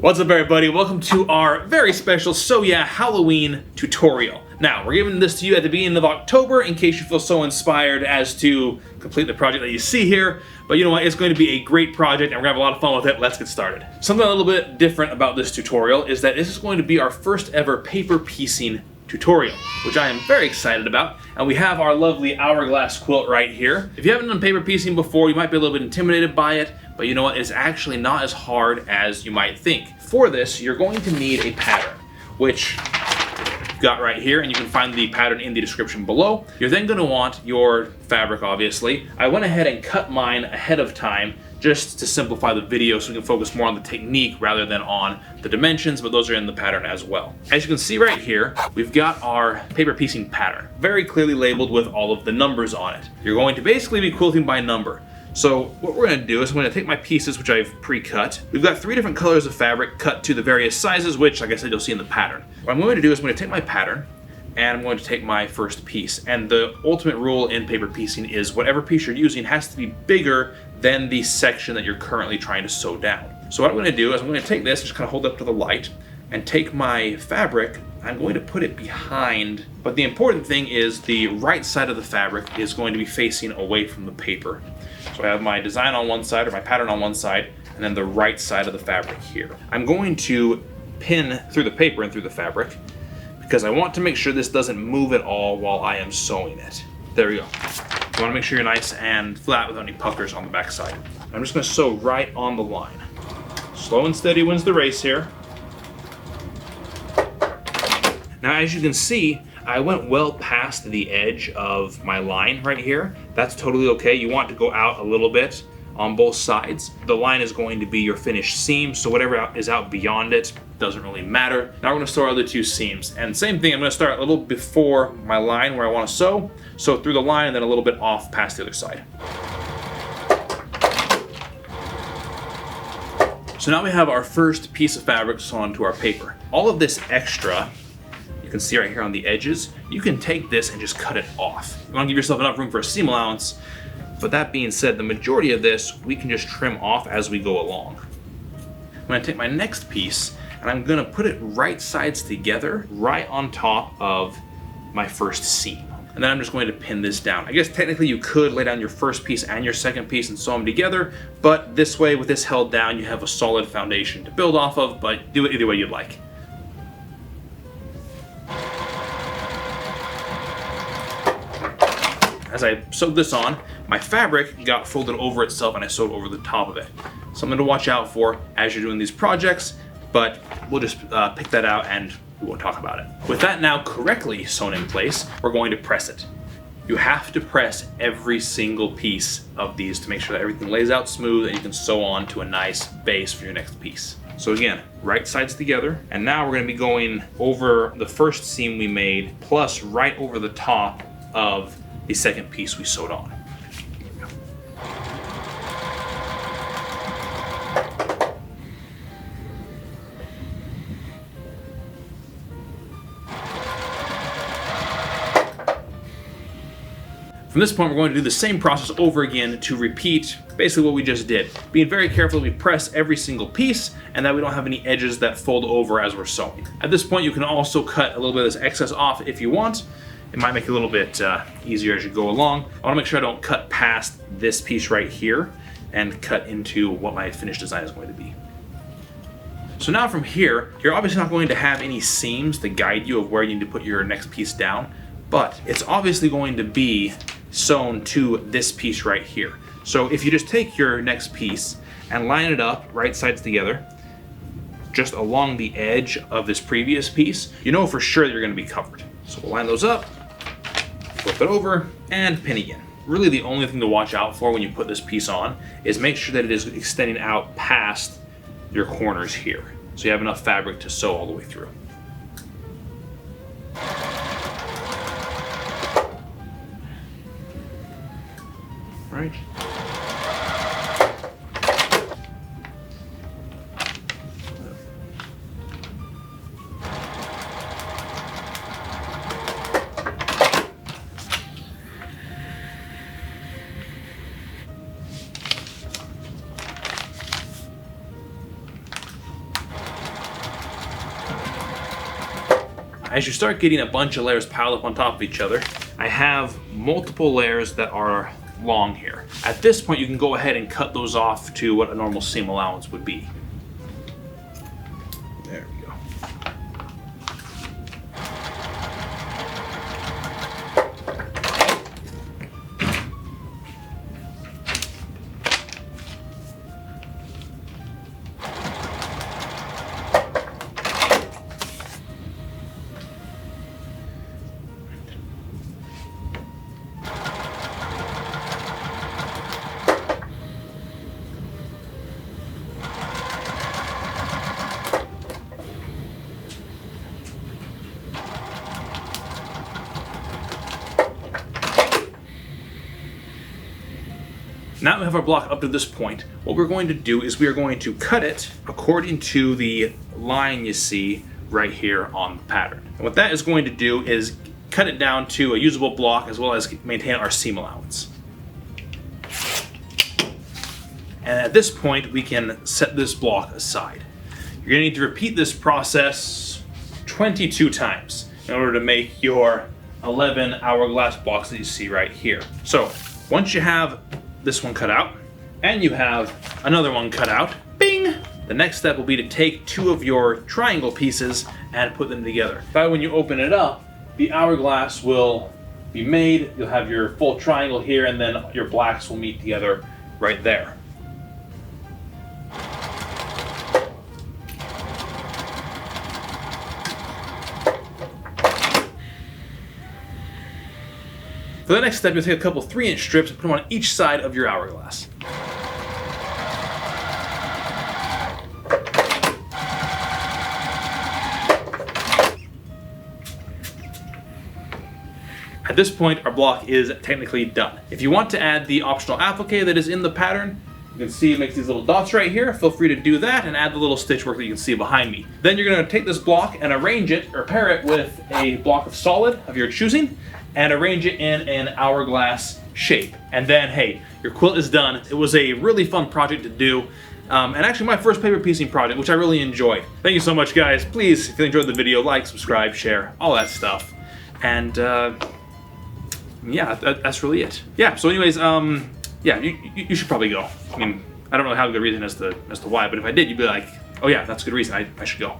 What's up everybody, welcome to our very special Sew Yeah Halloween tutorial. Now, we're giving this to you at the beginning of October in case you feel so inspired as to complete the project that you see here. But you know what, it's going to be a great project and we're going to have a lot of fun with it. Let's get started. Something a little bit different about this tutorial is that this is going to be our first ever paper piecing tutorial, which I am very excited about. And we have our lovely Hourglass quilt right here. If you haven't done paper piecing before, you might be a little bit intimidated by it, but you know what, it's actually not as hard as you might think. For this, you're going to need a pattern, which you've got right here, and you can find the pattern in the description below. You're then going to want your fabric, obviously. I went ahead and cut mine ahead of time just to simplify the video so we can focus more on the technique rather than on the dimensions, but those are in the pattern as well. As you can see right here, we've got our paper piecing pattern, very clearly labeled with all of the numbers on it. You're going to basically be quilting by number. So what we're going to do is I'm going to take my pieces, which I've pre-cut. We've got 3 different colors of fabric cut to the various sizes, which, like I said, you'll see in the pattern. What I'm going to do is I'm going to take my pattern and I'm going to take my first piece. And the ultimate rule in paper piecing is whatever piece you're using has to be bigger than the section that you're currently trying to sew down. So what I'm going to do is I'm going to take this, just kind of hold it up to the light, and take my fabric. I'm going to put it behind, but the important thing is the right side of the fabric is going to be facing away from the paper. So I have my design on one side, or my pattern on one side, and then the right side of the fabric here. I'm going to pin through the paper and through the fabric because I want to make sure this doesn't move at all while I am sewing it. There we go. You want to make sure you're nice and flat without any puckers on the back side. I'm just going to sew right on the line. Slow and steady wins the race here. Now, as you can see, I went well past the edge of my line right here. That's totally okay. You want to go out a little bit on both sides. The line is going to be your finished seam, so whatever is out beyond it doesn't really matter. Now we're going to sew our other 2 seams. And same thing, I'm going to start a little before my line where I want to sew through the line and then a little bit off past the other side. So now we have our first piece of fabric sewn onto our paper. All of this extra, you can see right here on the edges, you can take this and just cut it off. You want to give yourself enough room for a seam allowance. But that being said, the majority of this we can just trim off as we go along. I'm going to take my next piece and I'm going to put it right sides together, right on top of my first seam. And then I'm just going to pin this down. I guess technically you could lay down your first piece and your second piece and sew them together, but this way, with this held down, you have a solid foundation to build off of, but do it either way you'd like. As I sewed this on, my fabric got folded over itself and I sewed over the top of it. Something to watch out for as you're doing these projects, but we'll just pick that out and we won't talk about it. With that now correctly sewn in place, we're going to press it. You have to press every single piece of these to make sure that everything lays out smooth and you can sew on to a nice base for your next piece. So again, right sides together, and now we're going to be going over the first seam we made, plus right over the top of the second piece we sewed on. From this point, we're going to do the same process over again to repeat basically what we just did. Being very careful that we press every single piece and that we don't have any edges that fold over as we're sewing. At this point, you can also cut a little bit of this excess off if you want. It might make it a little bit easier as you go along. I want to make sure I don't cut past this piece right here and cut into what my finished design is going to be. So now from here, you're obviously not going to have any seams to guide you of where you need to put your next piece down, but it's obviously going to be sewn to this piece right here. So if you just take your next piece and line it up right sides together, just along the edge of this previous piece, you know for sure that you're going to be covered. So we'll line those up, flip it over, and pin again. Really the only thing to watch out for when you put this piece on is make sure that it is extending out past your corners here, so you have enough fabric to sew all the way through. Right. as you start getting a bunch of layers piled up on top of each other, I have multiple layers that are long here. At this point, you can go ahead and cut those off to what a normal seam allowance would be. There we go. Now we have our block up to this point. What we're going to do is we are going to cut it according to the line you see right here on the pattern. And what that is going to do is cut it down to a usable block as well as maintain our seam allowance. And at this point, we can set this block aside. You're gonna need to repeat this process 22 times in order to make your 11 hourglass blocks that you see right here. So once you have this one cut out, and you have another one cut out, bing! The next step will be to take two of your triangle pieces and put them together. That way when you open it up, the hourglass will be made, you'll have your full triangle here, and then your blacks will meet together right there. For the next step, you'll take a couple 3-inch strips and put them on each side of your hourglass. At this point, our block is technically done. If you want to add the optional applique that is in the pattern, you can see it makes these little dots right here. Feel free to do that and add the little stitch work that you can see behind me. Then you're going to take this block and arrange it or pair it with a block of solid of your choosing and arrange it in an hourglass shape. And then, hey, your quilt is done. It was a really fun project to do. And actually my first paper piecing project, which I really enjoyed. Thank you so much, guys. Please, if you enjoyed the video, like, subscribe, share, all that stuff. And yeah, that's really it. Yeah, so anyways, yeah, you should probably go. I mean, I don't really have a good reason as to why, but if I did, you'd be like, oh yeah, that's a good reason, I should go.